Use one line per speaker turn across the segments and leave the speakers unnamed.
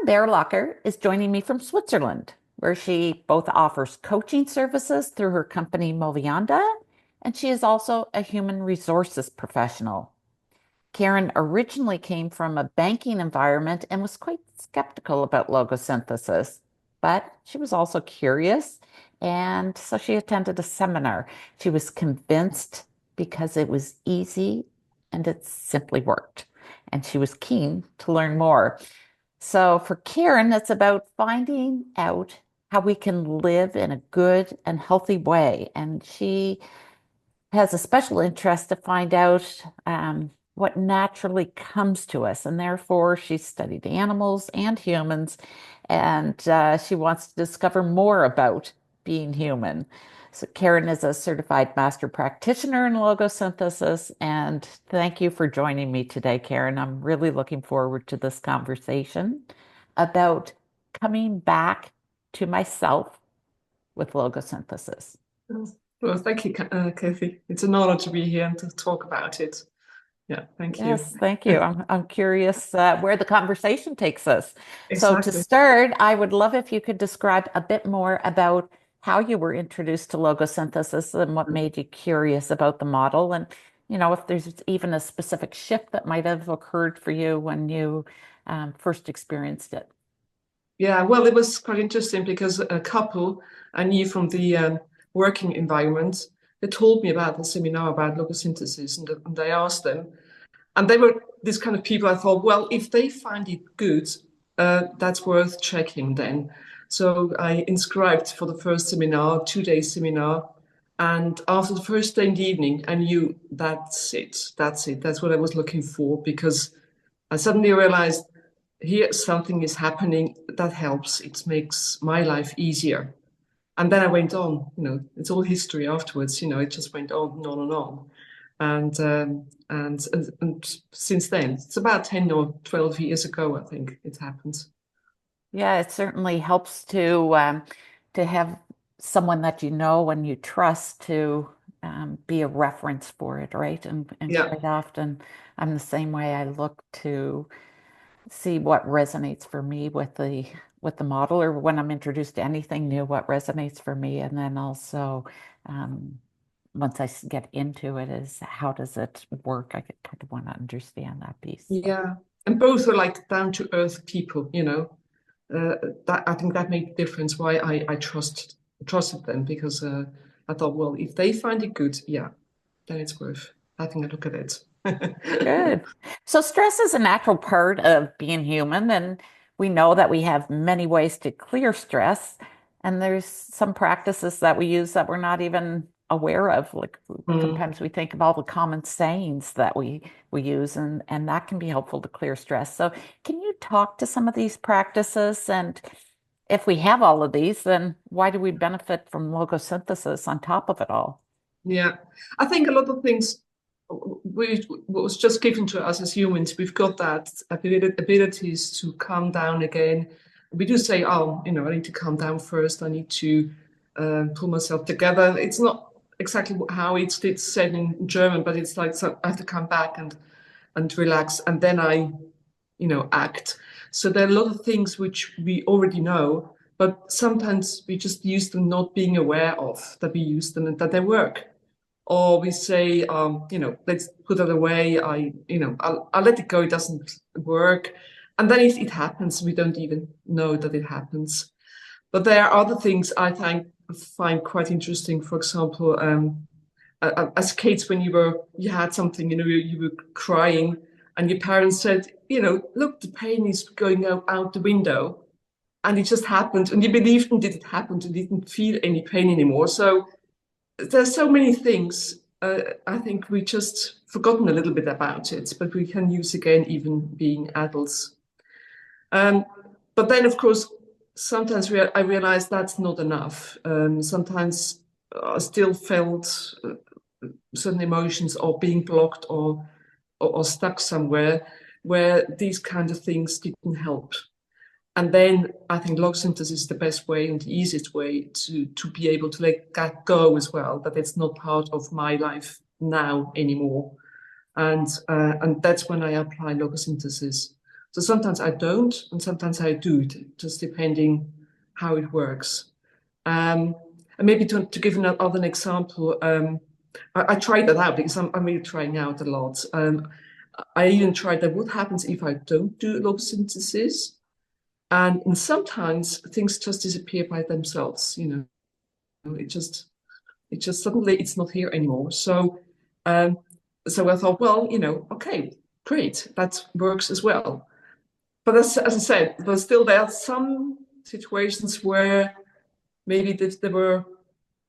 Bärlocher is joining me from Switzerland, where she both offers coaching services through her company Movianda, and she is also a human resources professional. Karen originally came from a banking environment and was quite skeptical about logosynthesis, but she was also curious, and so she attended a seminar. She was convinced because it was easy and it simply worked, and she was keen to learn more. So for Karen, it's about finding out how we can live in a good and healthy way. And she has a special interest to find out what naturally comes to us. And therefore, she's studied animals and humans, and she wants to discover more about being human. So, Karen is a certified master practitioner in logosynthesis. And thank you for joining me today, Karen. I'm really looking forward to this conversation about coming back to myself with logosynthesis.
Well, thank you, Cathy. It's an honor to be here and to talk about it. Yeah, thank you.
Yes, thank you. I'm curious where the conversation takes us. So to
Exactly.
start, I would love if you could describe a bit more about how you were introduced to logosynthesis and what made you curious about the model, and if there's even a specific shift that might have occurred for you when you first experienced it.
Yeah, well, it was quite interesting because a couple I knew from the working environment, they told me about the seminar about logosynthesis, and I asked them, and they were this kind of people I thought, well, if they find it good, that's worth checking then. So I inscribed for the first seminar, 2 day seminar. And after the first day in the evening, I knew that's it. That's it. That's what I was looking for, because I suddenly realized here something is happening that helps. It makes my life easier. And then I went on, it's all history afterwards, it just went on and on and on. And since then, it's about 10 or 12 years ago, I think it happened.
Yeah, it certainly helps to have someone that you know and you trust to be a reference for it, right? And
Yeah.
quite often, I'm the same way. I look to see what resonates for me with the model, or when I'm introduced to anything new, what resonates for me, and then also um, once get into it, is how does it work? I kind of want to understand that piece. So.
Yeah. And both are like down to earth people, that I think that made a difference why I trusted them, because I thought, well, if they find it good, yeah, then it's worth having a look at it.
Good. So stress is a natural part of being human, and we know that we have many ways to clear stress. And there's some practices that we use that we're not even aware of. Like
Mm.
sometimes we think of all the common sayings that we use, and that can be helpful to clear stress. So can you talk to some of these practices? And if we have all of these, then why do we benefit from logosynthesis on top of it all?
Yeah, I think a lot of things was just given to us as humans. We've got that abilities to calm down again. We do say, oh, I need to calm down first. I need to pull myself together. It's not exactly how it's said in German, but it's like, so I have to come back and relax, and then I, act. So there are a lot of things which we already know, but sometimes we just use them not being aware of that we use them and that they work. Or we say, let's put it away. I'll let it go. It doesn't work. And then it happens. We don't even know that it happens. But there are other things I find quite interesting. For example, as kids, when you had something, you were crying, and your parents said, look, the pain is going out the window, and it just happened, and you believed in it happened, and didn't feel any pain anymore. So there's so many things. I think we just forgotten a little bit about it, but we can use again, even being adults. Um, but then, of course, sometimes I realize that's not enough. Sometimes I still felt certain emotions or being blocked or stuck somewhere where these kind of things didn't help. And then I think log synthesis is the best way and the easiest way to be able to let that go as well, that it's not part of my life now anymore. And that's when I apply logosynthesis. So sometimes I don't, and sometimes I do, just depending how it works. And maybe to give another example, I tried that out because I'm really trying out a lot. I even tried that what happens if I don't do logosynthesis, and sometimes things just disappear by themselves. It just suddenly it's not here anymore. Um, so I thought, well, okay, great, that works as well. But as I said, there are some situations where maybe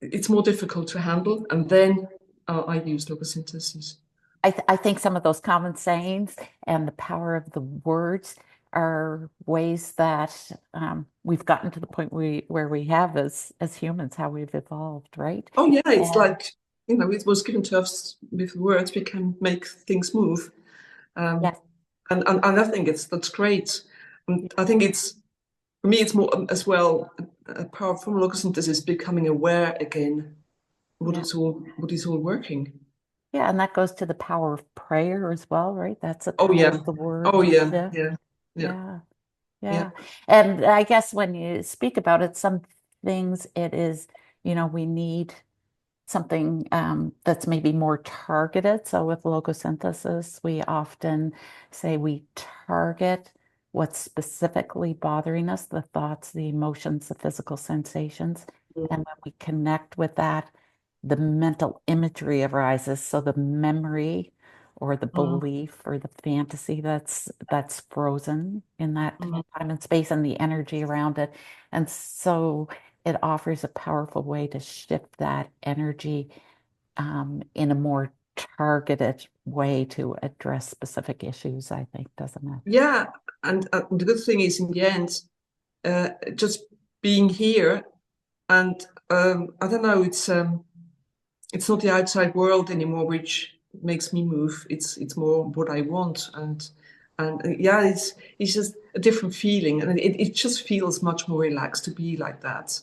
it's more difficult to handle, and then I use logosynthesis.
I think some of those common sayings and the power of the words are ways that we've gotten to the point where we have as humans, how we've evolved, right?
Oh yeah, it's
And
like it was given to us with words. We can make things move, um,
yes,
and I think that's great. And I think it's for me, it's more as well apart from logosynthesis, becoming aware again
yeah,
what is all working.
yeah, and that goes to the power of prayer as well, right? That's the
Oh
power
yeah,
of the word
oh
to
yeah,
shift.
yeah, yeah,
Yeah.
yeah.
Yeah. And I guess when you speak about it, some things it is, we need something that's maybe more targeted. So with logosynthesis, we often say we target what's specifically bothering us, the thoughts, the emotions, the physical sensations. And when we connect with that, the mental imagery arises. So the memory or the
Mm,
belief or the fantasy that's frozen in that
mm.
time and space and the energy around it. And so it offers a powerful way to shift that energy in a more targeted way to address specific issues, I think, doesn't it?
Yeah, and the good thing is in the end, just being here, and I don't know, it's not the outside world anymore which makes me move. It's more what I want, and yeah, it's just a different feeling, and it just feels much more relaxed to be like that.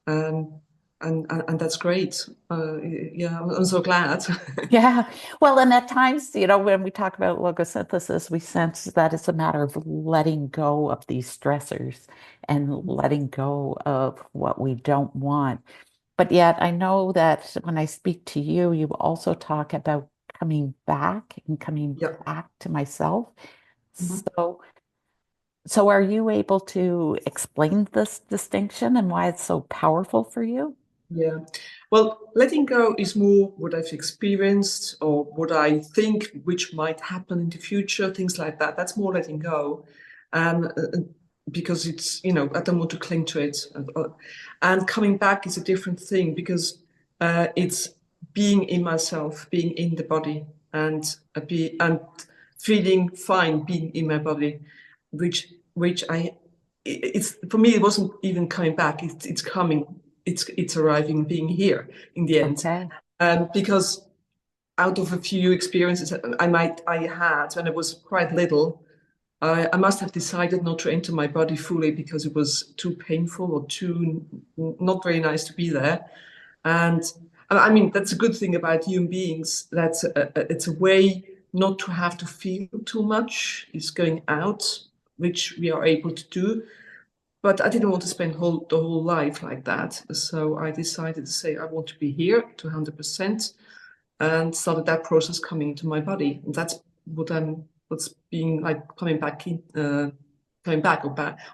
Um, and that's great. Yeah, I'm so glad.
Yeah. Well, and at times, when we talk about logosynthesis, we sense that it's a matter of letting go of these stressors and letting go of what we don't want. But yet, I know that when I speak to you, you also talk about coming back and coming
Yeah.
back to myself.
Mhm.
So are you able to explain this distinction and why it's so powerful for you?
Yeah. Well, letting go is more what I've experienced or what I think which might happen in the future, things like that. That's more letting go. Because I don't want to cling to it. And coming back is a different thing because it's being in myself, being in the body, and feeling fine being in my body, which it's for me it wasn't even coming back. It's coming. It's arriving, being here in the end,
Okay.
because out of a few experiences I had when I was quite little, I must have decided not to enter my body fully because it was too painful or too not very nice to be there. And I mean, that's a good thing about human beings. It's a way not to have to feel too much. It's going out, which we are able to do. But I didn't want to spend the whole life like that. So I decided to say I want to be here to 100%, and started that process coming into my body. And that's what's being like coming back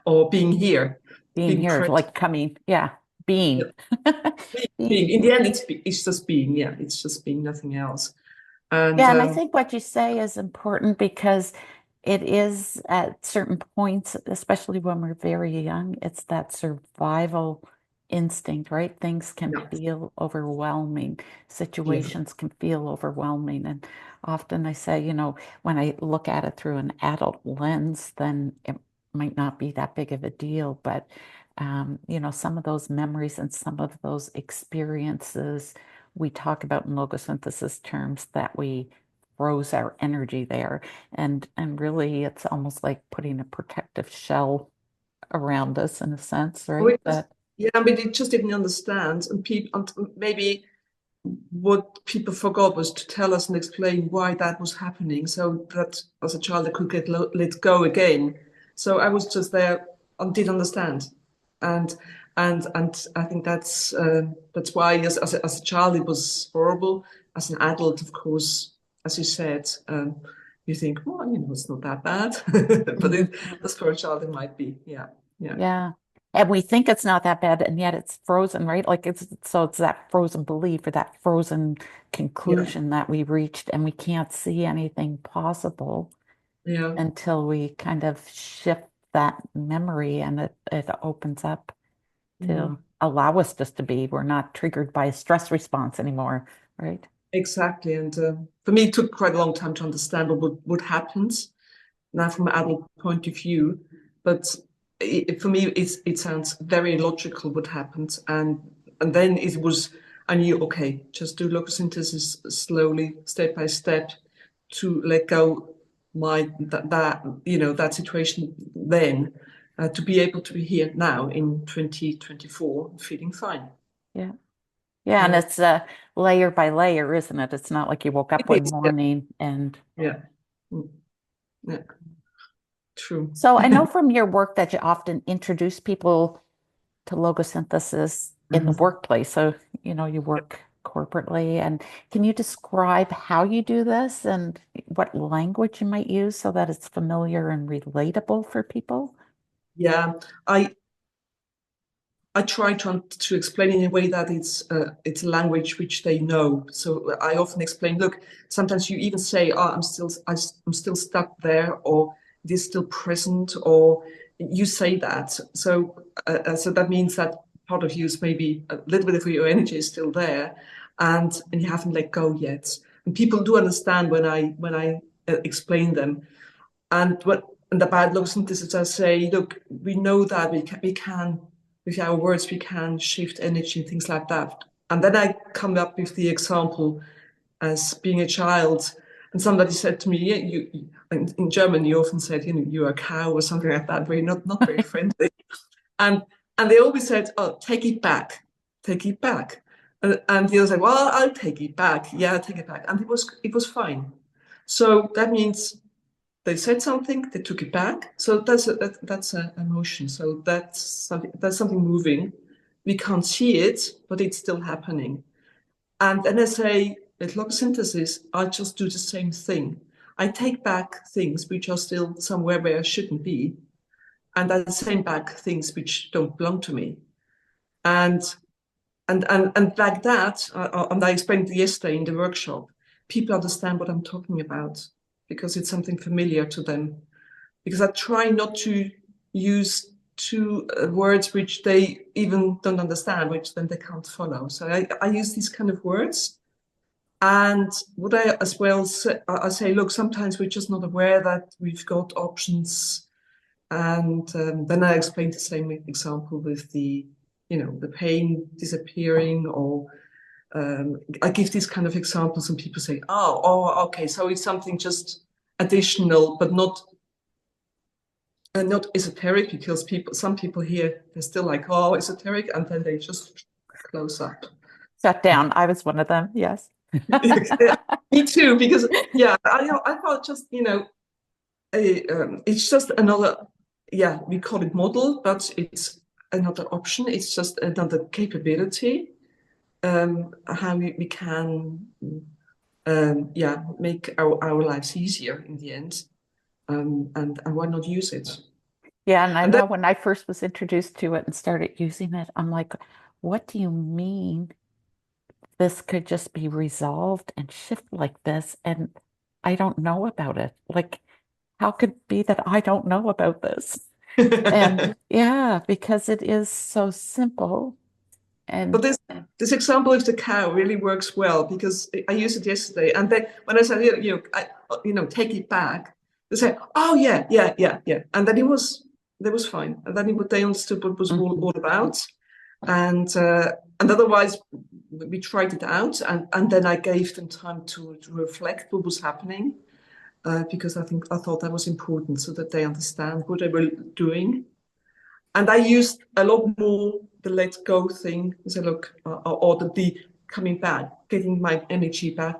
or being here,
Being
being
here,
present.
like coming, yeah, being.
Being.
Being.
In the end, it's just being. Yeah, it's just being, nothing else. And
Yeah, and I think what you say is important because it is at certain points, especially when we're very young, it's that survival instinct, right? Things can
yeah,
feel overwhelming,
yeah.
situations can feel overwhelming. And often I say, when I look at it through an adult lens, then it might not be that big of a deal. But, some of those memories and some of those experiences we talk about in logosynthesis terms that we froze our energy there. And really it's almost like putting a protective shell around us in a sense,
Or
right?
it just,
That
yeah, but it just didn't understand, and people, maybe what people forgot was to tell us and explain why that was happening, so that as a child I could get let go again. So I was just there and didn't understand, and and I think that's why as a child it was horrible. As an adult, of course, as you said, you think, well, it's not that bad, but as for a child it might be. Yeah, yeah,
Yeah. And we think it's not that bad, and yet it's frozen, right? Like it's that frozen belief or that frozen
yeah,
conclusion that we reached, and we can't see anything possible
yeah.
until we kind of shift that memory and it opens up
Mhm.
to allow us just to be. We're not triggered by a stress response anymore, right?
Exactly. And for me, it took quite a long time to understand what happens now from an adult point of view. But for me, it sounds very logical what happened. And then it was, I knew, okay, just do logosynthesis slowly, step by step, to let go that situation then, to be able to be here now in 2024, feeling fine.
Yeah. Yeah, and
Yeah,
it's layer by layer, isn't it? It's not like you woke up
it
one
is. Yeah,
morning and
yeah, mm, yeah, true.
so I know from your work that you often introduce people to logosynthesis in the
Mhm.
workplace. So, you work corporately, and can you describe how you do this and what language you might use so that it's familiar and relatable for people?
Yeah, I try to explain in a way that it's a language which they know. So I often explain, look, sometimes you even say, oh, I'm still stuck there, or it is still present, or you say that. So that means that part of you is maybe a little bit of your energy is still there, and you haven't let go yet. And people do understand when I explain them. And what and the bad log synthesis, I say, look, we know that we can with our words we can shift energy and things like that. And then I come up with the example as being a child, and somebody said to me, yeah, you in German you often said, you're a cow or something like that, very not very friendly. And and they always said, oh, take it back. And the other said, well, I'll take it back. Yeah, I'll take it back. And it was fine. So that means they said something, they took it back. So that's an emotion. So that's something moving. We can't see it, but it's still happening. And then I say, with logosynthesis, I just do the same thing. I take back things which are still somewhere where I shouldn't be, and I send back things which don't belong to me. And and like that, and I explained yesterday in the workshop, people understand what I'm talking about because it's something familiar to them. Because I try not to use two words which they even don't understand, which then they can't follow. So I use these kind of words. And what I as well say, I say, look, sometimes we're just not aware that we've got options. And then I explain the same example with the pain disappearing, or I give these kind of examples, and people say, oh, okay, so it's something just additional, but not esoteric, because some people here, they're still like, oh, esoteric, and then they just close up.
Shut down. I was one of them. Yes.
Me too, because yeah, I thought just it's just another, yeah, we call it model, but it's another option. It's just another capability, how we can yeah, make our lives easier in the end, and why not use it?
Yeah, and I
And then
know when I first was introduced to it and started using it, I'm like, what do you mean this could just be resolved and shift like this? And I don't know about it. Like, how could it be that I don't know about this? And yeah, because it is so simple.
but
And
this example of the cow really works well, because I used it yesterday, and then when I said, take it back, they said, oh yeah, yeah, yeah, yeah, and then it was fine, and then they understood what it was all
mhm.
about, and and otherwise we tried it out, and then I gave them time to reflect what was happening, because I thought that was important, so that they understand what they were doing. And I used a lot more the let go thing. So look, or the coming back, getting my energy back.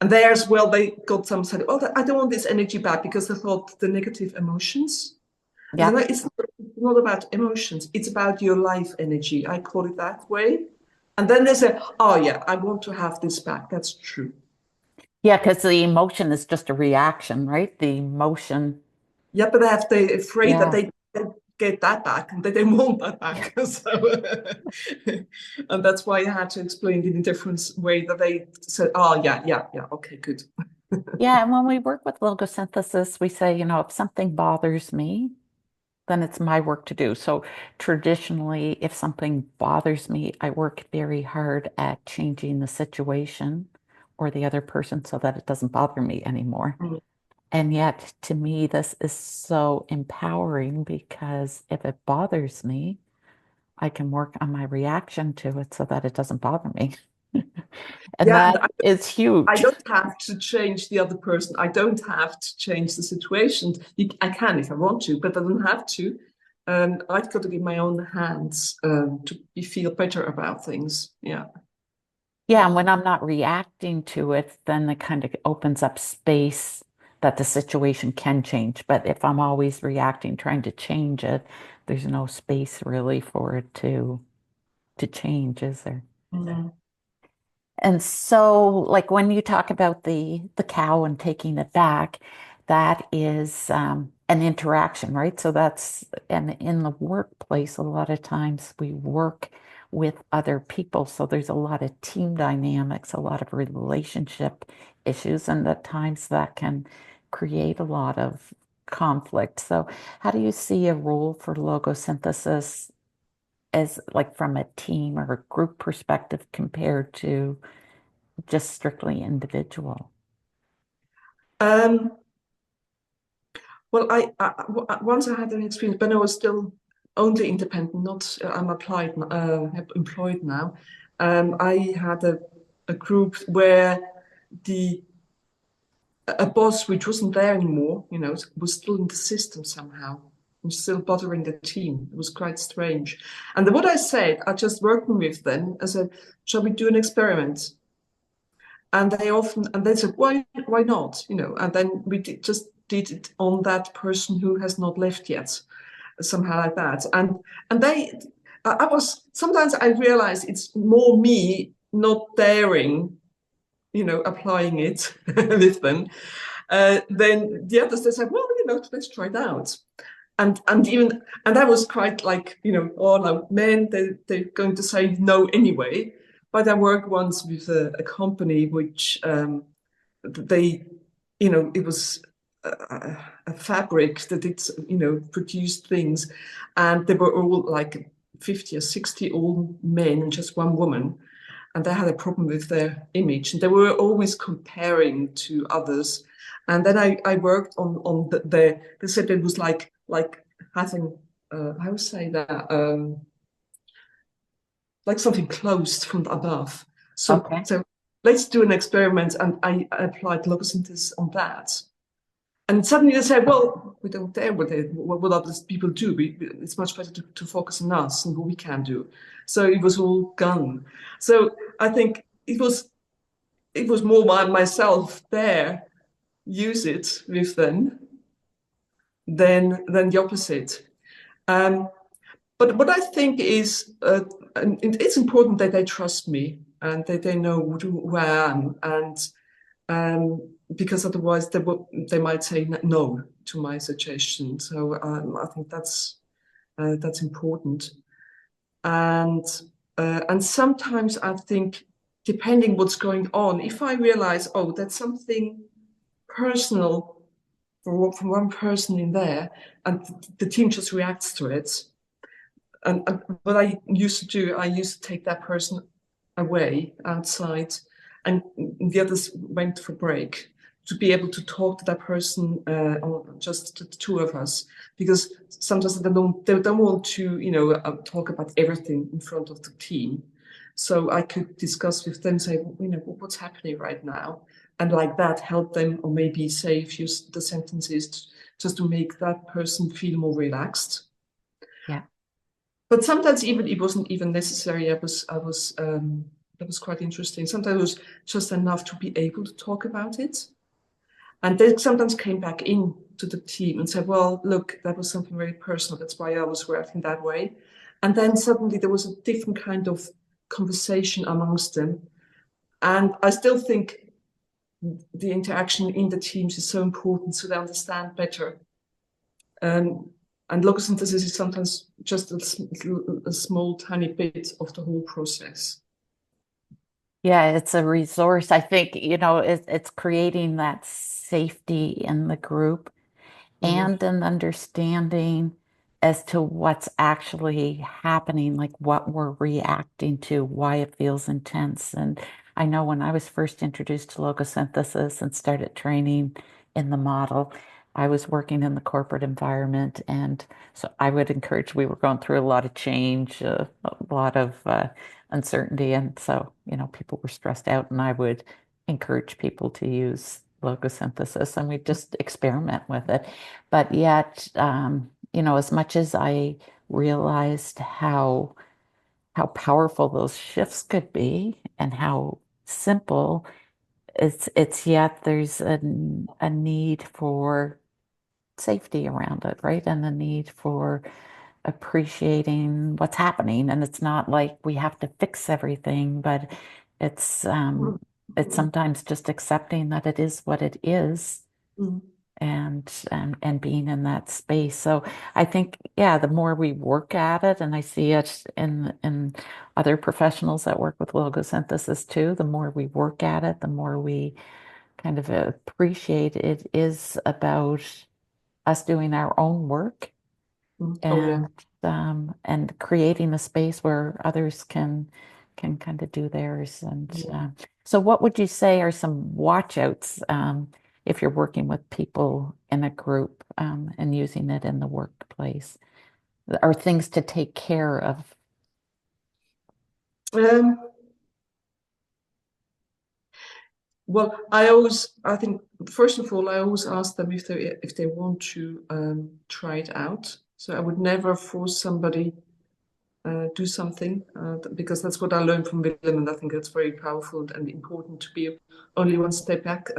And there as well, they got some said, oh, I don't want this energy back because they thought the negative emotions. I said,
Yeah.
no, it's not about emotions. It's about your life energy. I call it that way. And then they say, oh, yeah, I want to have this back. That's true.
Yeah, because the emotion is just a reaction, right? The emotion.
Yeah, but they're afraid that
Yeah.
they get that back and they don't want that
Yeah.
back. So, and that's why I had to explain it in a different way that they said, oh, yeah, okay, good.
Yeah. And when we work with logosynthesis, we say, if something bothers me, then it's my work to do. So traditionally, if something bothers me, I work very hard at changing the situation or the other person so that it doesn't bother me anymore.
Mm.
And yet, to me, this is so empowering because if it bothers me, I can work on my reaction to it so that it doesn't bother me. And
Yeah, and
that is
I
huge.
don't have to change the other person. I don't have to change the situation. I can if I want to, but I don't have to. I've got to be in my own hands to feel better about things. Yeah.
Yeah, and when I'm not reacting to it, then it kind of opens up space that the situation can change. But if I'm always reacting, trying to change it, there's no space really for it to change, is there?
Mhm.
And so, like when you talk about the cow and taking it back, that is an interaction, right? So that's and in the workplace, a lot of times we work with other people, so there's a lot of team dynamics, a lot of relationship issues, and at times that can create a lot of conflict. So, how do you see a role for logosynthesis as like from a team or a group perspective compared to just strictly individual?
Um, well, once I had an experience, but I was still only independent, not I'm employed now. I had a group where the a boss which wasn't there anymore, was still in the system somehow and still bothering the team. It was quite strange. And what I said, I just working with them. I said, "Shall we do an experiment?" And they said, why not? And then just did it on that person who has not left yet, somehow like that. And I was sometimes I realized it's more me not daring, applying it with them. Then the others they said, well, let's try it out. And I was quite like, oh no, man, they're going to say no anyway. But I worked once with a company which they, it was a fabric that it's, produced things, and they were all like 50 or 60 old men and just one woman, and they had a problem with their image, and they were always comparing to others. And then I worked on they said it was like having how would say that like something closed from above. So
Okay.
so let's do an experiment, and I applied logosynthesis on that. And suddenly they said, well, we don't care what other people do. It's much better to focus on us and what we can do. So it was all gone. So I think it was more myself there, use it with them, than the opposite. Um, but what I think is, and it's important that they trust me and that they know who I am, and because otherwise they might say no to my suggestion. So I think that's important. And sometimes I think, depending what's going on, if I realize, oh, that's something personal from one person in there, and the team just reacts to it. And what I used to do, I used to take that person away outside, and the others went for break to be able to talk to that person, or just the two of us, because sometimes they don't want to, talk about everything in front of the team. So I could discuss with them, say, what's happening right now, and like that help them, or maybe say a few the sentences just to make that person feel more relaxed.
Yeah.
But sometimes even it wasn't even necessary. I was That was quite interesting. Sometimes it was just enough to be able to talk about it. And they sometimes came back in to the team and said, well, look, that was something very personal. That's why I was reacting that way. And then suddenly there was a different kind of conversation amongst them. And I still think the interaction in the teams is so important so they understand better. And logosynthesis is sometimes just a small, tiny bit of the whole process.
Yeah, it's a resource. I think, it's creating that safety in the group
Mm,
and an understanding as to what's actually happening, like what we're reacting to, why it feels intense. And I know when I was first introduced to logosynthesis and started training in the model, I was working in the corporate environment. And so I would encourage, we were going through a lot of change, a lot of uncertainty. And so, people were stressed out, and I would encourage people to use logosynthesis and we just experiment with it. But yet, as much as I realized how powerful those shifts could be and how simple, it's yet there's a need for safety around it, right? And the need for appreciating what's happening. And it's not like we have to fix everything, but it's
mm,
um, it's
mm,
sometimes just accepting that it is what it is
mm,
and being in that space. So I think, yeah, the more we work at it, and I see it in other professionals that work with logosynthesis too, the more we work at it, the more we kind of appreciate it is about us doing our own work
mm. Oh, yeah.
and creating a space where others can kind of do theirs. And
Yeah.
so, what would you say are some watchouts if you're working with people in a group and using it in the workplace, or things to take care of?
Um, well, I think, first of all, I always ask them if they want to try it out. So I would never force somebody do something because that's what I learned from Willem, and I think that's very powerful and important to be only one step back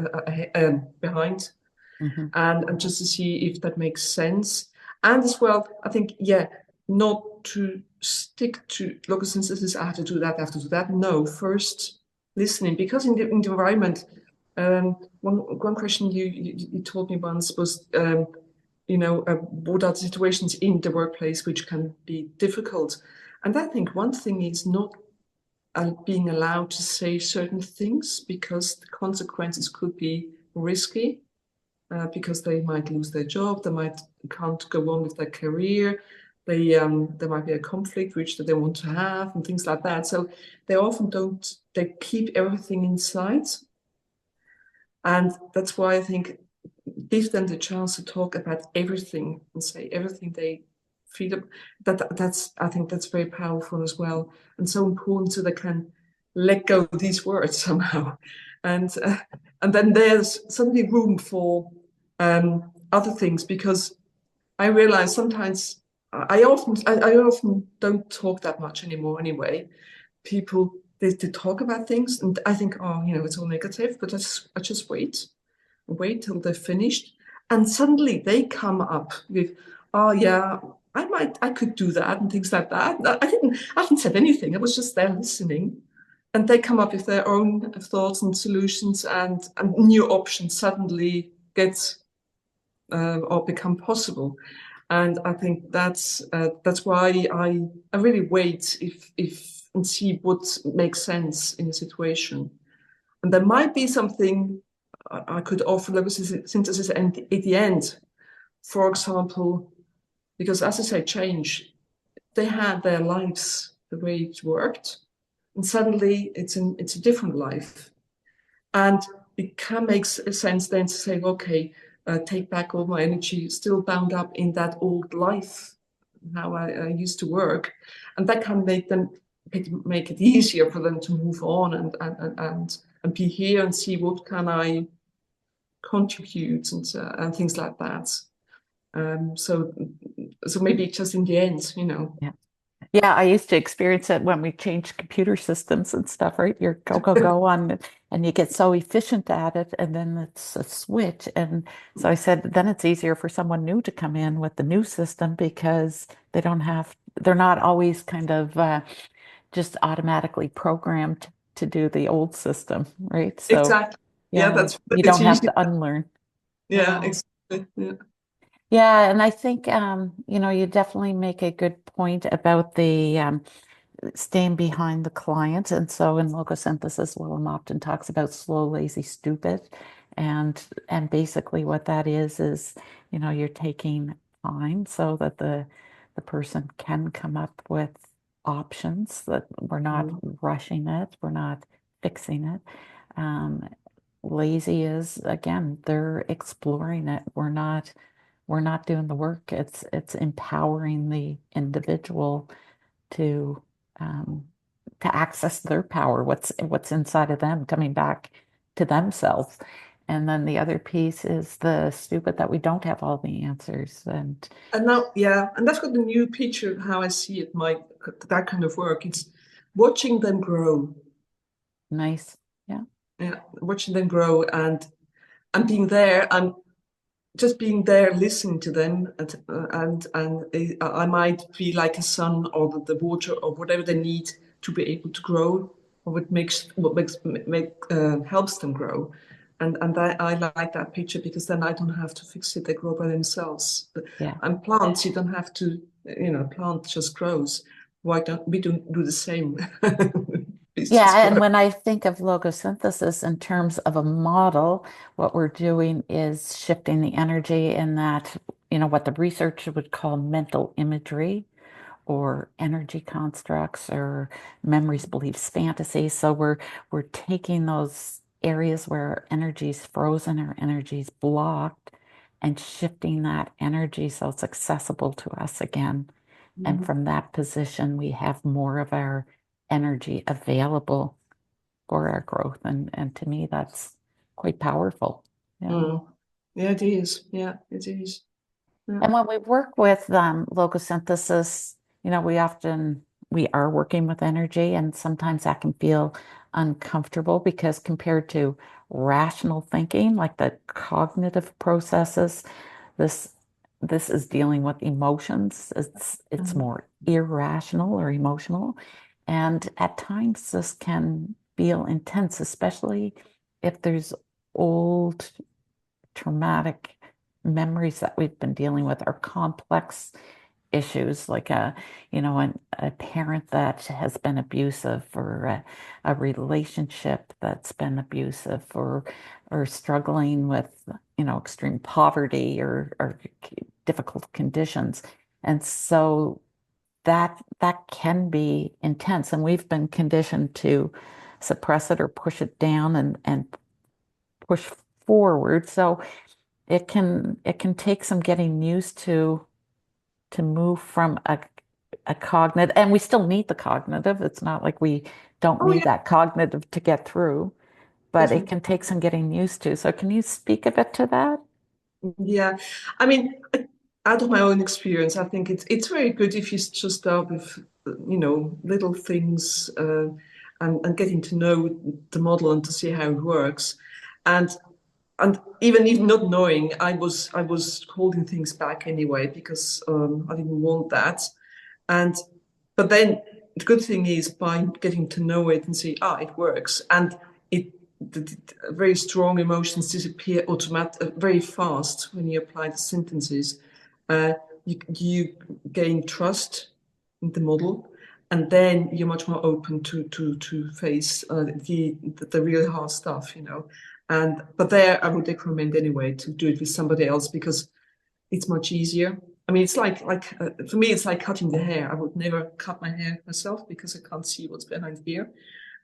behind
Hmm.
and just to see if that makes sense. And as well, I think, yeah, not to stick to logosynthesis, I have to do that, I have to do that. No, first listening, because in the environment, one question you told me once was, what are the situations in the workplace which can be difficult? And I think one thing is not being allowed to say certain things because the consequences could be risky because they might lose their job, they can't go on with their career, there might be a conflict which they want to have and things like that. So they often don't. They keep everything inside, and that's why I think give them the chance to talk about everything and say everything they feel. That's I think that's very powerful as well, and so important so they can let go of these words somehow, and uh, and then there's suddenly room for other things because I realize sometimes I often don't talk that much anymore anyway. People they talk about things and I think, oh, it's all negative, but I just wait till they're finished. And suddenly they come up with, oh yeah, I could do that and things like that. I haven't said anything. I was just there listening. And they come up with their own thoughts and solutions and new options suddenly get or become possible. And I think that's why I really wait if and see what makes sense in a situation. And there might be something I could offer logosynthesis at the end. For example, because as I say, change, they had their lives the way it worked, and suddenly it's a different life. And it can make sense then to say, okay, take back all my energy, still bound up in that old life, how I used to work. And that can make it easier for them to move on and be here and see what can I contribute and things like that. So maybe just in the end.
Yeah. Yeah, I used to experience it when we changed computer systems and stuff, right? You're go, go, go on, and you get so efficient at it, and then it's a switch. And so I said, then it's easier for someone new to come in with the new system because they're not always kind of just automatically programmed to do the old system, right? So,
Exactly. Yeah,
yeah, you
it's
don't have
easy.
to unlearn.
Yeah,
Yeah.
exactly. Yeah.
Yeah, and I think you definitely make a good point about the staying behind the client. And so in logosynthesis, Willem often talks about slow, lazy, stupid. And basically what that is, you're taking time so that the person can come up with options, that we're not
Mm.
rushing it, we're not fixing it. Um, Lazy is again, they're exploring it. We're not doing the work. It's empowering the individual to um, to access their power, what's inside of them, coming back to themselves. And then the other piece is the stupid that we don't have all the answers. And
And now, yeah, and that's got the new picture of how I see it, my that kind of work. It's watching them grow.
nice, yeah,
Yeah, watching them grow and being there and just being there, listening to them, and I might be like a sun or the water or whatever they need to be able to grow, or what helps them grow, and I like that picture because then I don't have to fix it; they grow by themselves.
yeah.
And plants, you don't have to, plant just grows. Why don't we do the same? It just
Yeah, and
grows.
when I think of logosynthesis in terms of a model, what we're doing is shifting the energy in that, what the researcher would call mental imagery or energy constructs or memories, beliefs, fantasies. So we're taking those areas where our energy's frozen or energy's blocked and shifting that energy so it's accessible to us again. And from that position, we have more of our energy available for our growth. And to me, that's quite powerful. Yeah.
Mm. Yeah, it is. Yeah, it is. Yeah.
And when we work with logosynthesis, we are working with energy, and sometimes that can feel uncomfortable because compared to rational thinking, like the cognitive processes, this this is dealing with emotions. It's
Mhm.
more irrational or emotional, and at times this can feel intense, especially if there's old traumatic memories that we've been dealing with are complex issues like a parent that has been abusive or a relationship that's been abusive or struggling with extreme poverty or difficult conditions. And so that can be intense, and we've been conditioned to suppress it or push it down and push forward. So it can take some getting used to move from a cognitive, and we still need the cognitive. It's not like we don't
Oh
need
yeah,
that cognitive to get through, but it
definitely.
can take some getting used to. So can you speak a bit to that?
Yeah, I mean, out of my own experience, I think it's very good if you just start with little things and getting to know the model and to see how it works, and even not knowing, I was holding things back anyway because I didn't want that, and but then the good thing is by getting to know it and see, it works, and it the very strong emotions disappear very fast when you apply the sentences. You gain trust in the model, and then you're much more open to face the real hard stuff, And but there, I would recommend anyway to do it with somebody else because it's much easier. I mean, it's like for me, it's like cutting the hair. I would never cut my hair myself because I can't see what's behind here,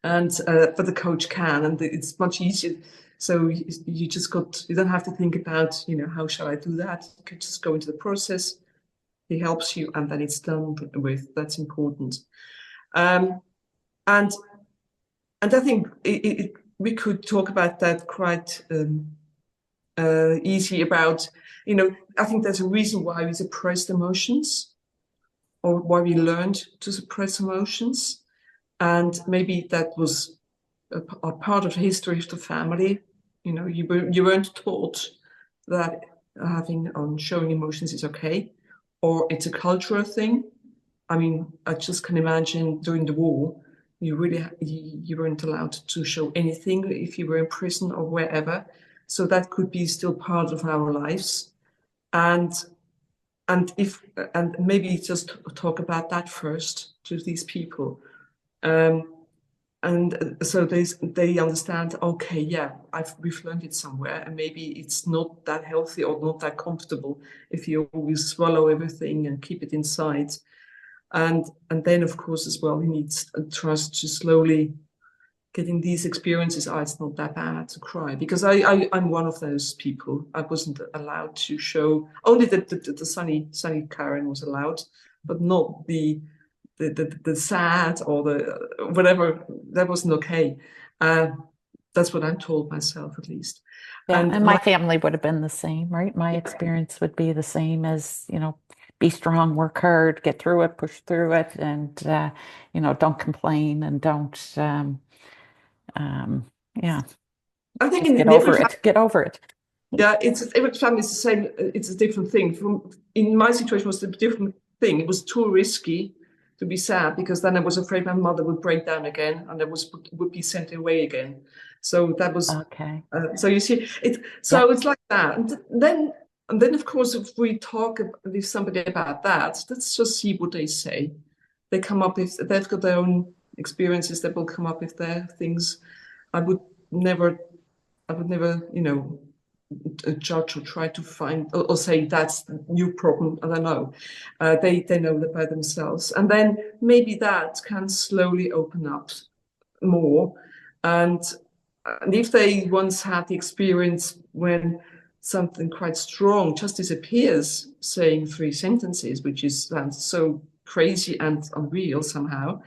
and but the coach can, and it's much easier. So you don't have to think about how shall I do that. You can just go into the process. He helps you, and then it's done with. That's important. Um, and and I think we could talk about that quite easy about, I think there's a reason why we suppress emotions or why we learned to suppress emotions. And maybe that was a part of the history of the family. You weren't taught that showing emotions is okay, or it's a cultural thing. I mean, I just can imagine during the war, you weren't allowed to show anything if you were in prison or wherever. So that could be still part of our lives. And and maybe just talk about that first to these people. And so they understand, okay, yeah, we've learned it somewhere, and maybe it's not that healthy or not that comfortable if you always swallow everything and keep it inside. And then, of course, as well, you need trust to slowly getting these experiences. Oh, it's not that bad to cry, because I'm one of those people. I wasn't allowed to show, only the sunny Karen was allowed, but not the sad or the whatever. That wasn't okay. That's what I'm told myself, at least.
Yeah,
And
and my family would have been the same, right? My experience would be the same as, be strong, work hard, get through it, push through it, and don't complain and don't yeah,
I think
just get
in every
over
family,
it. Get over it.
yeah, every family is the same. It's a different thing. In my situation, was a different thing. It was too risky to be sad, because then I was afraid my mother would break down again and would be sent away again. So that was.
Okay.
So you see,
Yeah.
it's like that. And then of course, if we talk with somebody about that, let's just see what they say. They come up with, they've got their own experiences. They will come up with their things. I would never, judge or try to find, or say that's the new problem. I don't know. They know that by themselves, and then maybe that can slowly open up more. And if they once had the experience when something quite strong just disappears, saying 3 sentences, which sounds so crazy and unreal somehow,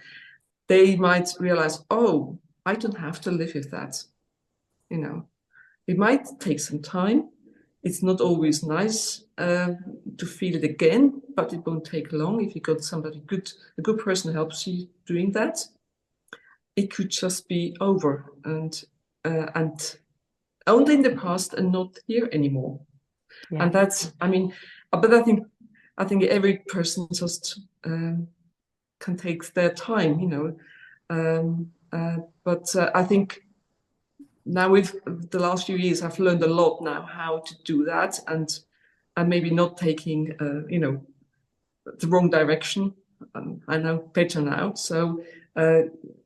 they might realize, oh, I don't have to live with that. It might take some time. It's not always nice to feel it again, but it won't take long if you got somebody good, a good person helps you doing that. It could just be over and only in the past and not here anymore.
Yeah.
And that's, I mean, but I think every person just can take their time, but I think now with the last few years, I've learned a lot now how to do that, and maybe not taking, the wrong direction. I know better now, so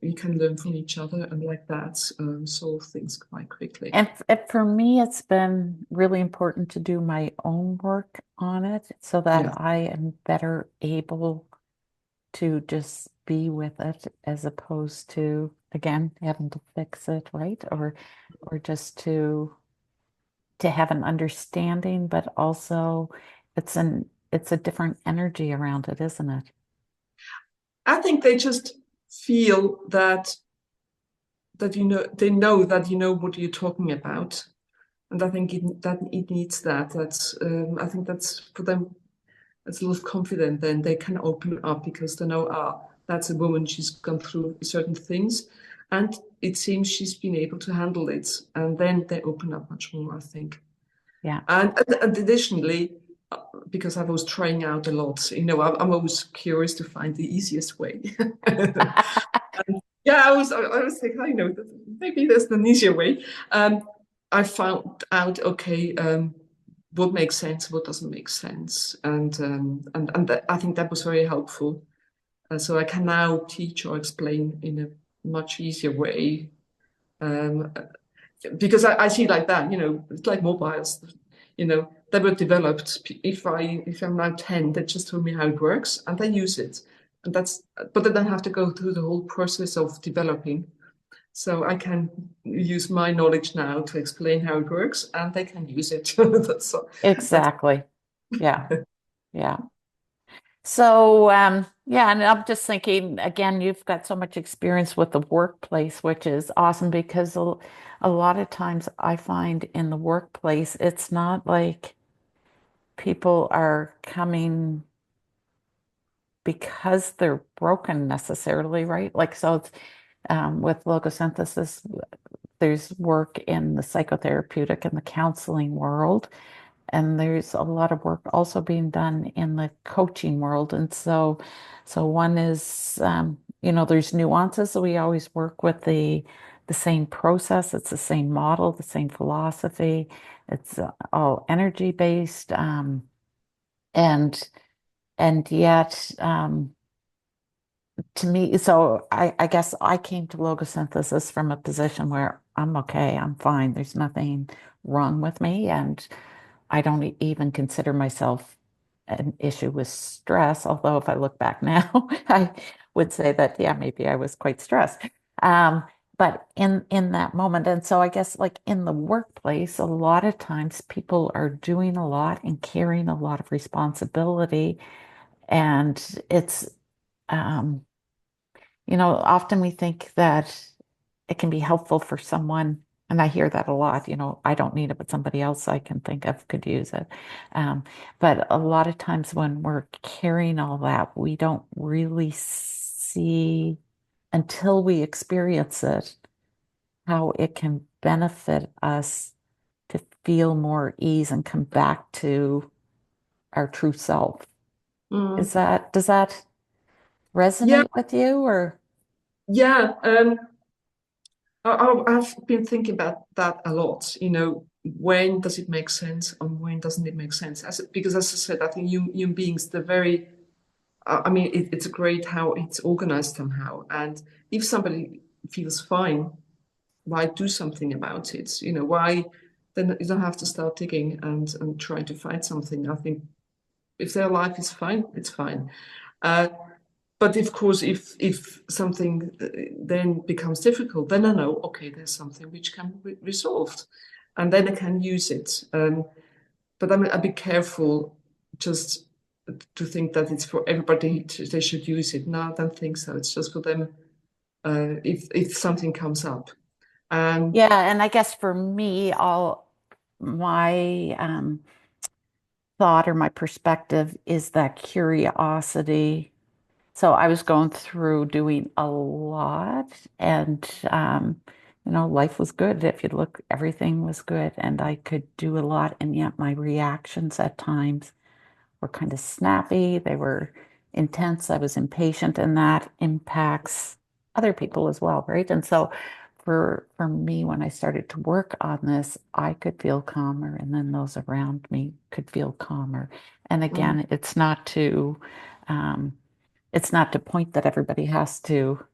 you can learn from each other, and like that, solve things quite quickly.
And for me, it's been really important to do my own work on it so
Yeah,
that I am better able to just be with it as opposed to, again, having to fix it, right? Or just to have an understanding, but also it's a different energy around it, isn't it?
I think they just feel that they know that you know what you're talking about, and I think that it needs that. That's I think that's for them. It's a lot of confidence. Then they can open up because they know, that's a woman. She's gone through certain things, and it seems she's been able to handle it. And then they open up much more, I think.
Yeah.
And additionally, because I was trying out a lot, I'm always curious to find the easiest way. And yeah, I was thinking, maybe there's an easier way. I found out, okay, what makes sense, what doesn't make sense, and I think that was very helpful. So I can now teach or explain in a much easier way, um, because I see like that. It's like mobiles. They were developed. If I'm now 10, they just told me how it works, and they use it, and but they don't have to go through the whole process of developing. So I can use my knowledge now to explain how it works, and they can use it. That's
Exactly. Yeah. Yeah. So, yeah, and I'm just thinking, again, you've got so much experience with the workplace, which is awesome because a lot of times I find in the workplace, it's not like people are coming because they're broken necessarily, right? Like, so it's, with logosynthesis, there's work in the psychotherapeutic and the counseling world, and there's a lot of work also being done in the coaching world. And so one is, there's nuances. So we always work with the same process. It's the same model, the same philosophy. It's all energy based, and yet, to me, so I guess I came to logosynthesis from a position where I'm okay, I'm fine, there's nothing wrong with me, and I don't even consider myself an issue with stress, although if I look back now, I would say that, yeah, maybe I was quite stressed. Um, but in that moment, and so I guess like in the workplace, a lot of times people are doing a lot and carrying a lot of responsibility, and it's um, often we think that it can be helpful for someone, and I hear that a lot, I don't need it, but somebody else I can think of could use it. But a lot of times when we're carrying all that, we don't really see until we experience it how it can benefit us to feel more ease and come back to our true self.
Mm.
Does that
Yeah,
resonate with you or?
yeah. I've been thinking about that a lot. When does it make sense and when doesn't it make sense? Because as I said, I think human beings, they're very. I mean, it's great how it's organized somehow. And if somebody feels fine, why do something about it? Why? Then you don't have to start digging and trying to find something. I think if their life is fine, it's fine. Uh, but of course, if something then becomes difficult, then I know, okay, there's something which can be resolved, and then I can use it. But I'm a bit careful just to think that it's for everybody. They should use it. No, I don't think so. It's just for them. If something comes up, and
Yeah, and I guess for me, all my thought or my perspective is that curiosity. So I was going through doing a lot, and life was good. If you look, everything was good, and I could do a lot, and yet my reactions at times were kind of snappy. They were intense. I was impatient, and that impacts other people as well, right? And so for me, when I started to work on this, I could feel calmer, and then those around me could feel calmer. And
mm,
again, um, it's not to point that everybody has to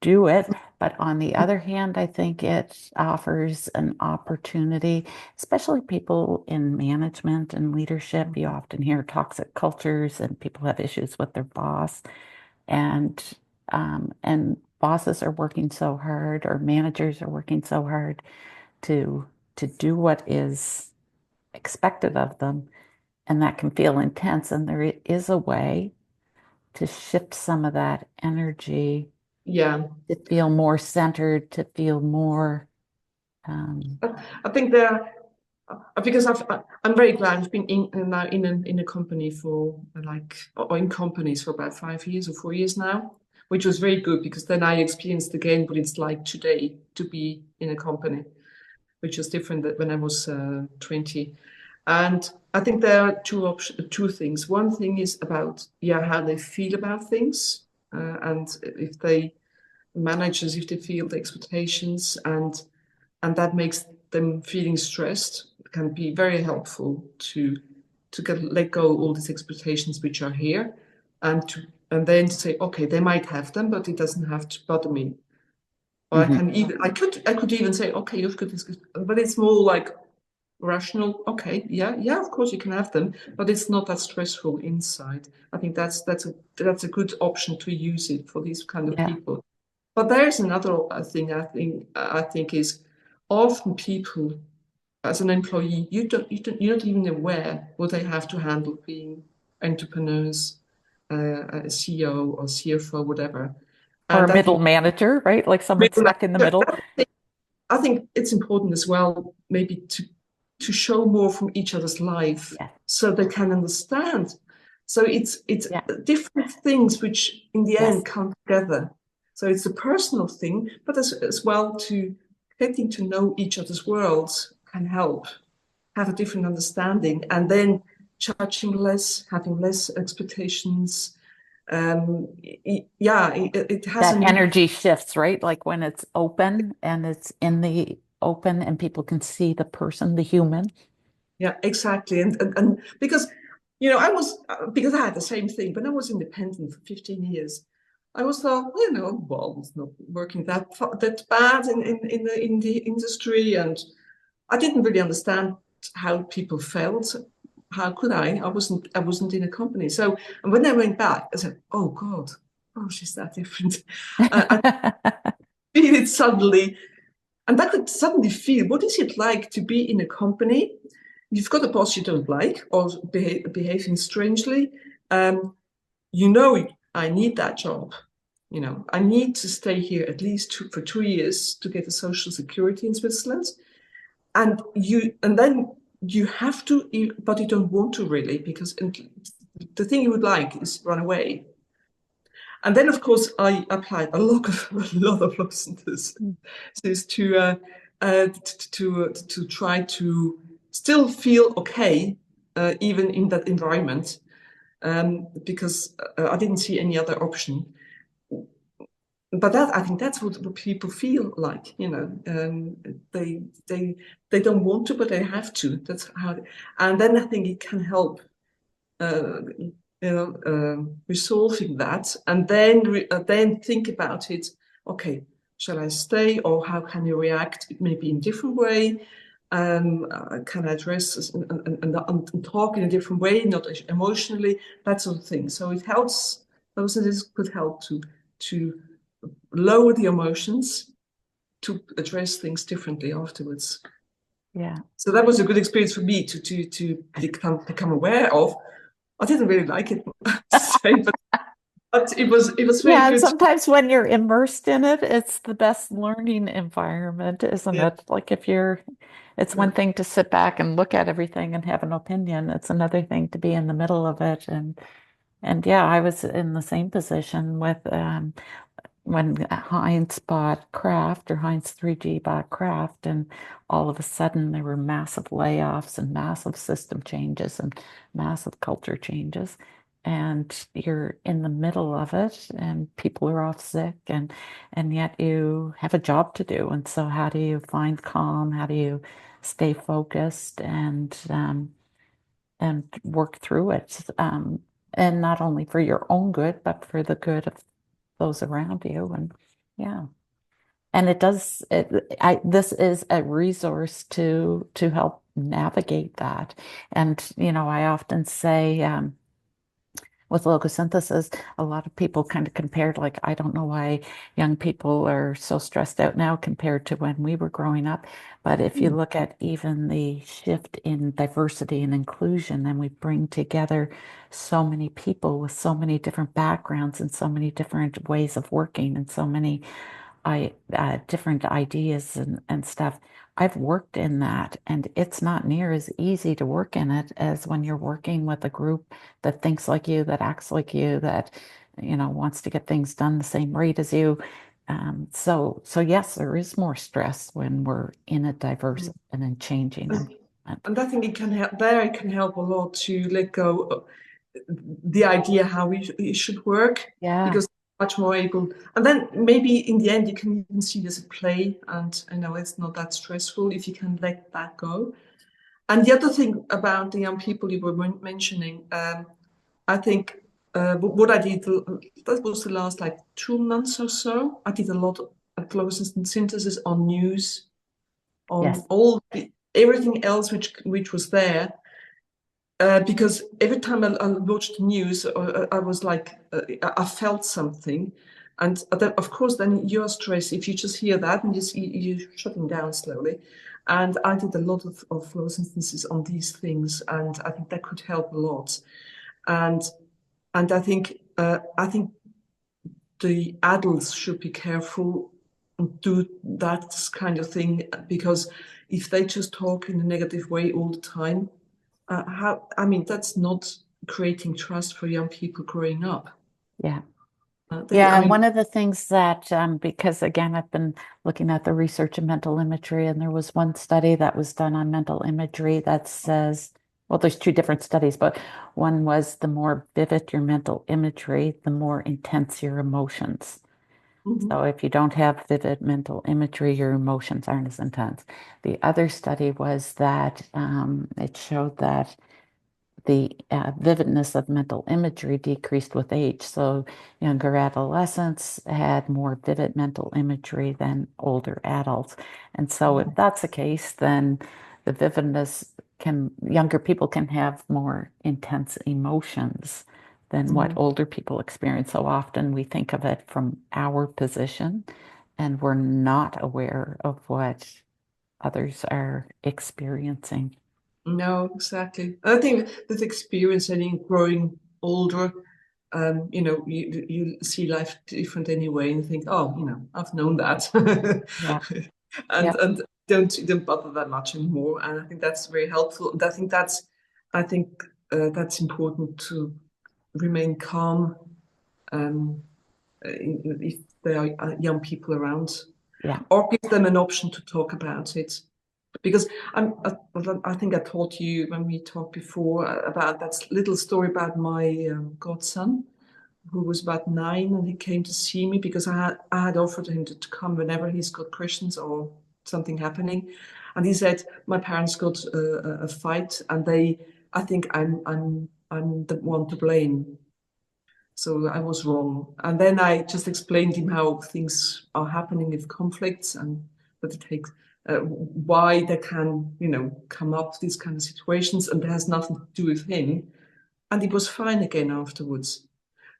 do it. But on the other hand, I think it offers an opportunity, especially people in management and leadership. You often hear toxic cultures and people have issues with their boss, and bosses are working so hard, or managers are working so hard to do what is expected of them, and that can feel intense. And there is a way to shift some of that energy
yeah.
to feel more centered, to feel more. Um,
I think because I'm very glad I've been now in a company for or in companies for about 5 years or 4 years now, which was very good because then I experienced again what it's like today to be in a company, which was different than when I was 20. And I think there are two things. One thing is about how they feel about things, and if they managers if they feel the expectations and that makes them feeling stressed can be very helpful to let go all these expectations which are here and then to say okay they might have them but it doesn't have to bother me or
mhm.
I could even say okay you've got this but it's more like rational okay yeah of course you can have them but it's not that stressful inside. I think that's a good option to use it for these kind of
Yeah.
people. But there's another thing I think is often people as an employee you're not even aware what they have to handle being entrepreneurs, a CEO or CFO, whatever.
Or a
And I
middle
think
manager, right? Like someone stuck in the middle.
I think it's important as well maybe to show more from each other's life
Yeah.
so they can understand. So it's
Yeah.
different things which in the
Yes.
end come together. So it's a personal thing, but as well to getting to know each other's worlds can help have a different understanding, and then judging less, having less expectations. It has
That
an impact.
energy shifts, right? Like when it's open and it's in the open and people can see the person, the human.
Yeah, exactly. And because, I was, because I had the same thing, but I was independent for 15 years. I was thought, well, it's not working that bad in the industry, and I didn't really understand how people felt. How could I? I wasn't in a company. So, and when I went back, I said, oh God, oh, she's that different. I feel it suddenly, and I could suddenly feel, what is it like to be in a company? You've got a boss you don't like or behaving strangely. Um, I need that job. I need to stay here at least for 2 years to get a social security in Switzerland. And then you have to, but you don't want to really, because the thing you would like is run away. And then, of course, I applied a lot of Logosynthesis to try to still feel okay, even in that environment, because I didn't see any other option. But I think that's what people feel like. They they don't want to, but they have to. That's how. And then I think it can help resolving that, and then think about it. Okay, shall I stay, or how can you react? Maybe in a different way. Can I address and talk in a different way, not emotionally, that sort of thing. So it helps. Those of this could help to lower the emotions, to address things differently afterwards.
Yeah.
So that was a good experience for me to become aware of. I didn't really like it, to say, but it was very
Yeah, and
good.
sometimes when you're immersed in it, it's the best learning environment, isn't
Yeah,
it? Like if you're, it's
yeah.
one thing to sit back and look at everything and have an opinion. It's another thing to be in the middle of it. And yeah, I was in the same position with when Heinz bought Kraft or Heinz 3G bought Kraft, and all of a sudden there were massive layoffs and massive system changes and massive culture changes. And you're in the middle of it, and people are off sick, and yet you have a job to do. And so, how do you find calm? How do you stay focused and work through it? And not only for your own good, but for the good of those around you. And yeah. And it does this is a resource to help navigate that. And I often say with logosynthesis, a lot of people kind of compared, like, I don't know why young people are so stressed out now compared to when we were growing up. But if you look at even the shift in diversity and inclusion, and we bring together so many people with so many different backgrounds and so many different ways of working and so many different ideas and stuff. I've worked in that, and it's not near as easy to work in it as when you're working with a group that thinks like you, that acts like you, that wants to get things done the same rate as you. So yes, there is more stress when we're in a diverse and in changing
And,
environment.
and I think it can help. There, it can help a lot to let go of the idea how it should work,
Yeah.
because much more able. And then maybe in the end, you can even see it as a play, and it's not that stressful if you can let that go. And the other thing about the young people you were mentioning, I think what I did, that was the last like 2 months or so. I did a lot of close synthesis on news, on
Yes.
everything else which was there. Because every time I watched the news, I was like, I felt something. And then, of course, then you're stressed if you just hear that, and you're shutting down slowly. And I did a lot of flow instances on these things, and I think that could help a lot. And I think the adults should be careful and do that kind of thing, because if they just talk in a negative way all the time, that's not creating trust for young people growing up.
Yeah.
They,
Yeah,
I
and
mean,
one of the things that, because again, I've been looking at the research in mental imagery, and there was one study that was done on mental imagery that says, well, there's two different studies, but one was the more vivid your mental imagery, the more intense your emotions.
mhm.
So if you don't have vivid mental imagery, your emotions aren't as intense. The other study was that it showed that the vividness of mental imagery decreased with age. So younger adolescents had more vivid mental imagery than older adults. And so if that's the case, then the vividness younger people can have more intense emotions than what
Mhm.
older people experience. So often we think of it from our position and we're not aware of what others are experiencing.
No, exactly. I think that experience and growing older, you see life different anyway, and think, oh, I've known that,
Yeah.
and don't bother that much anymore. And I think that's very helpful. And I think that's important to remain calm, um, if there are young people around,
Yeah.
or give them an option to talk about it. Because I think I told you when we talked before about that little story about my godson, who was about 9, and he came to see me because I had offered him to come whenever he's got questions or something happening, and he said my parents got a fight, and I think I'm the one to blame. So I was wrong. And then I just explained him how things are happening with conflicts, and that it takes why they can, come up these kind of situations, and it has nothing to do with him. And he was fine again afterwards.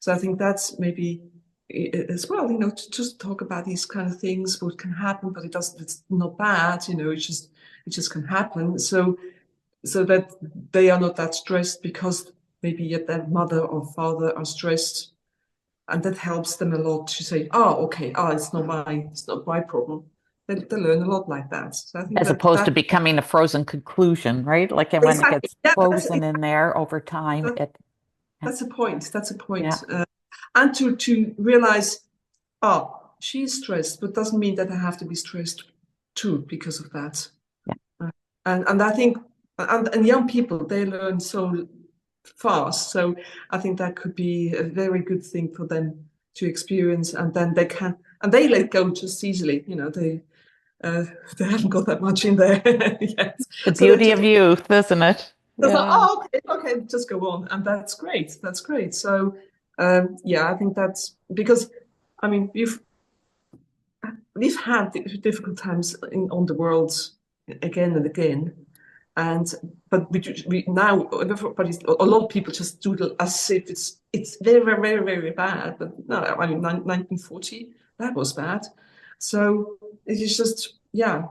So I think that's maybe as well, to just talk about these kind of things, what can happen, but it's not bad, it just can happen. So that they are not that stressed because maybe yet their mother or father are stressed, and that helps them a lot to say, "Oh, okay, it's not my problem." They learn a lot like that. So I think
As
that
opposed
that
to becoming a frozen conclusion, right? Like, and when it
exactly,
gets
yeah,
frozen in there over time,
that's a point. That's a
yeah,
point. And to realize, oh, she's stressed, but doesn't mean that I have to be stressed too because of that.
yeah,
And I think and young people, they learn so fast. So I think that could be a very good thing for them to experience, and then they let go just easily. Uh, they haven't got that much in there yet,
the
so they
beauty
just
of youth, isn't it?
just like,
Yeah,
oh, okay, just go on, and that's great. That's great. So yeah, I think that's because I mean we've had difficult times on the world again and again, and but we now everybody's a lot of people just do it as if it's very very very very bad. But no, I mean 1940 that was bad. So it is just yeah.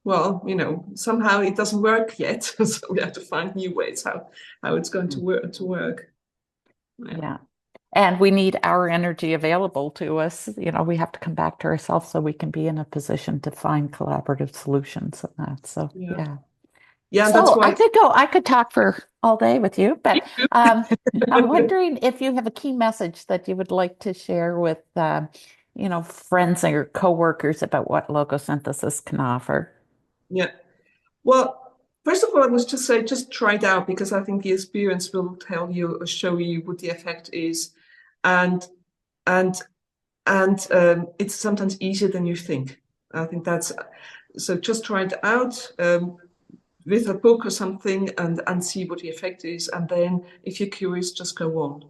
Well, somehow it doesn't work yet, so we have to find new ways how it's going to
mm,
work. Yeah.
yeah. And we need our energy available to us. We have to come back to ourselves so we can be in a position to find collaborative solutions and that. So,
Yeah.
yeah.
Yeah, and that's
So
why
I could talk for all day with you, but I'm wondering if you have a key message that you would like to share with, friends or coworkers about what logosynthesis can offer.
yeah. Well, first of all, I must just say, just try it out because I think the experience will tell you or show you what the effect is, and and it's sometimes easier than you think. I think that's so. Just try it out with a book or something, and see what the effect is, and then if you're curious, just go on.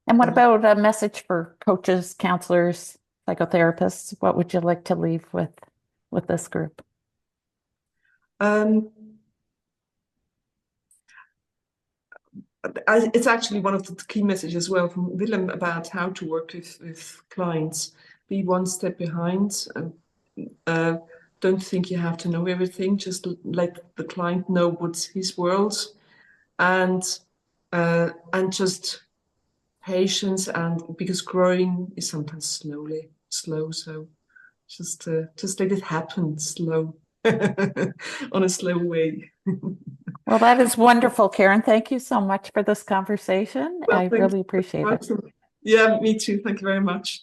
And what
Uh,
about a message for coaches, counselors, psychotherapists? What would you like to leave with this group?
um, it's actually one of the key messages as well from Willem about how to work with clients. Be one step behind. Uh, don't think you have to know everything. Just let the client know what's his world, and and just patience. And because growing is sometimes slow, so just let it happen slow, on a slow way.
Well, that is wonderful, Karen. Thank you so much for this conversation.
Well,
I
thank
really
you
appreciate
very
it.
much. Yeah, me too. Thank you very much.